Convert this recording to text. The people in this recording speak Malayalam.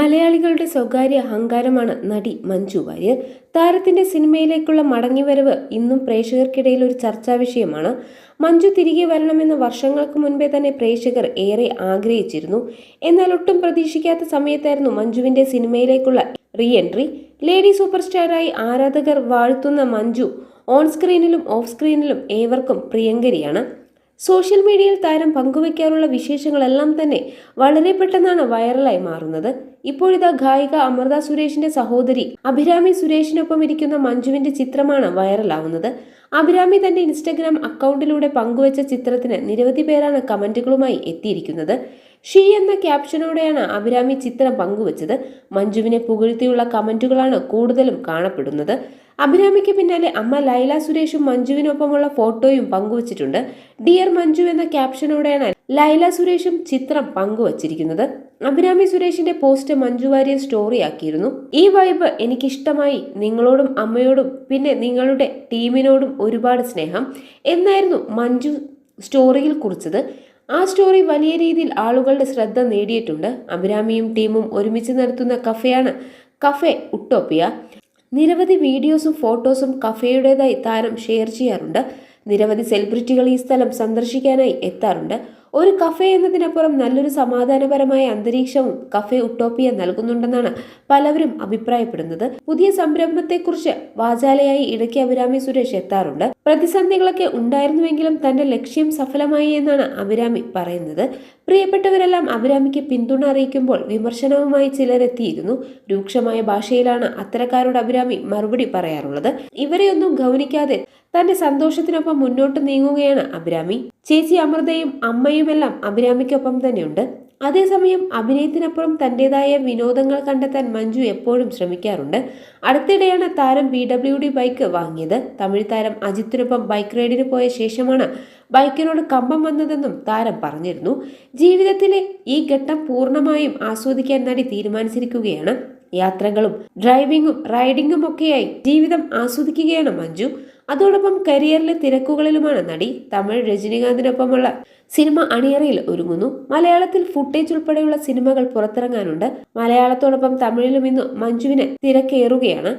മലയാളികളുടെ സ്വകാര്യ അഹങ്കാരമാണ് നടി മഞ്ജു വാര്യർ. താരത്തിന്റെ സിനിമയിലേക്കുള്ള മടങ്ങിവരവ് ഇന്നും പ്രേക്ഷകർക്കിടയിൽ ഒരു ചർച്ചാ വിഷയമാണ്. മഞ്ജു തിരികെ വരണമെന്ന് വർഷങ്ങൾക്ക് മുൻപേ തന്നെ പ്രേക്ഷകർ ഏറെ ആഗ്രഹിച്ചിരുന്നു. എന്നാൽ ഒട്ടും പ്രതീക്ഷിക്കാത്ത സമയത്തായിരുന്നു മഞ്ജുവിന്റെ സിനിമയിലേക്കുള്ള റീ എൻട്രി. ലേഡി സൂപ്പർ സ്റ്റാറായി ആരാധകർ വാഴ്ത്തുന്ന മഞ്ജു ഓൺ സ്ക്രീനിലും ഓഫ് സ്ക്രീനിലും ഏവർക്കും പ്രിയങ്കരിയാണ്. സോഷ്യൽ മീഡിയയിൽ താരം പങ്കുവയ്ക്കാറുള്ള വിശേഷങ്ങളെല്ലാം തന്നെ വളരെ പെട്ടെന്നാണ് വൈറലായി മാറുന്നത്. ഇപ്പോഴിതാ ഗായിക അമൃത സുരേഷിന്റെ സഹോദരി അഭിരാമി സുരേഷിനൊപ്പം ഇരിക്കുന്ന മഞ്ജുവിന്റെ ചിത്രമാണ് വൈറലാവുന്നത്. അഭിരാമി തന്റെ ഇൻസ്റ്റഗ്രാം അക്കൗണ്ടിലൂടെ പങ്കുവച്ച ചിത്രത്തിന് നിരവധി പേരാണ് കമന്റുകളുമായി എത്തിയിരിക്കുന്നത്. ഷീ എന്ന ക്യാപ്ഷനോടെയാണ് അഭിരാമി ചിത്രം പങ്കുവച്ചത്. മഞ്ജുവിനെ പുകഴ്ത്തിയുള്ള കമന്റുകളാണ് കൂടുതലും കാണപ്പെടുന്നത്. അഭിരാമിക്ക് പിന്നാലെ അമ്മ ലൈല സുരേഷും മഞ്ജുവിനൊപ്പമുള്ള ഫോട്ടോയും പങ്കുവച്ചിട്ടുണ്ട്. ഡിയർ മഞ്ജു എന്ന ക്യാപ്ഷനോടെയാണ് ലൈല സുരേഷും ചിത്രം പങ്കുവച്ചിരിക്കുന്നത്. അഭിരാമി സുരേഷിന്റെ പോസ്റ്റ് മഞ്ജു വാര്യർ സ്റ്റോറിയാക്കിയിരുന്നു. ഈ വൈബ് എനിക്കിഷ്ടമായി, നിങ്ങളോടും അമ്മയോടും പിന്നെ നിങ്ങളുടെ ടീമിനോടും ഒരുപാട് സ്നേഹം എന്നായിരുന്നു മഞ്ജു സ്റ്റോറിയിൽ കുറിച്ചത്. ആ സ്റ്റോറി വലിയ രീതിയിൽ ആളുകളുടെ ശ്രദ്ധ നേടിയിട്ടുണ്ട്. അഭിരാമിയും ടീമും ഒരുമിച്ച് നടത്തുന്ന കഫേയാണ് കഫേ ഉട്ടോപ്പിയ. നിരവധി വീഡിയോസും ഫോട്ടോസും കഫേയുടേതായി താരം ഷെയർ ചെയ്യാറുണ്ട്. നിരവധി സെലിബ്രിറ്റികൾ ഈ സ്ഥലം സന്ദർശിക്കാനായി എത്താറുണ്ട്. ഒരു കഫേ എന്നതിനപ്പുറം നല്ലൊരു സമാധാനപരമായ അന്തരീക്ഷവും കഫേ ഉട്ടോപ്പിയ നൽകുന്നുണ്ടെന്നാണ് പലവരും അഭിപ്രായപ്പെടുന്നത്. പുതിയ സംരംഭത്തെക്കുറിച്ച് വാചാലയായി ഇടയ്ക്ക് അഭിരാമി സുരേഷ് എത്താറുണ്ട്. പ്രതിസന്ധികളൊക്കെ ഉണ്ടായിരുന്നുവെങ്കിലും തന്റെ ലക്ഷ്യം സഫലമായി എന്നാണ് അഭിരാമി പറയുന്നത്. പ്രിയപ്പെട്ടവരെല്ലാം അഭിരാമിക്ക് പിന്തുണ അറിയിക്കുമ്പോൾ വിമർശനവുമായി ചിലരെത്തിയിരുന്നു. രൂക്ഷമായ ഭാഷയിലാണ് അത്തരക്കാരോട് അഭിരാമി മറുപടി പറയാറുള്ളത്. ഇവരെയൊന്നും ഗൗനിക്കാതെ തന്റെ സന്തോഷത്തിനൊപ്പം മുന്നോട്ട് നീങ്ങുകയാണ് അഭിരാമി. ചേച്ചി അമൃതയും അമ്മയുമെല്ലാം അഭിരാമിക്കൊപ്പം തന്നെയുണ്ട്. അതേസമയം അഭിനയത്തിനപ്പുറം തന്റേതായ വിനോദങ്ങൾ കണ്ടെത്താൻ മഞ്ജു എപ്പോഴും ശ്രമിക്കാറുണ്ട്. അടുത്തിടെയാണ് താരം BWD ബൈക്ക് വാങ്ങിയത്. തമിഴ് താരം അജിത്തിനൊപ്പം ബൈക്ക് റൈഡിന് പോയ ശേഷമാണ് ബൈക്കിനോട് കമ്പം വന്നതെന്നും താരം പറഞ്ഞിരുന്നു. ജീവിതത്തിലെ ഈ ഘട്ടം പൂർണ്ണമായും ആസ്വദിക്കാൻ നടി തീരുമാനിച്ചിരിക്കുകയാണ്. യാത്രകളും ഡ്രൈവിംഗും റൈഡിംഗും ഒക്കെയായി ജീവിതം ആസ്വദിക്കുകയാണ് മഞ്ജു. അതോടൊപ്പം കരിയറിലെ തിരക്കുകളിലുമാണ് നടി. തമിഴ് രജനീകാന്തിനൊപ്പമുള്ള സിനിമ അണിയറയിൽ ഒരുങ്ങുന്നു. മലയാളത്തിൽ ഫുട്ടേജ് ഉൾപ്പെടെയുള്ള സിനിമകൾ പുറത്തിറങ്ങാനുണ്ട്. മലയാളത്തോടൊപ്പം തമിഴിലും ഇന്ന് മഞ്ജുവിന് തിരക്കേറുകയാണ്.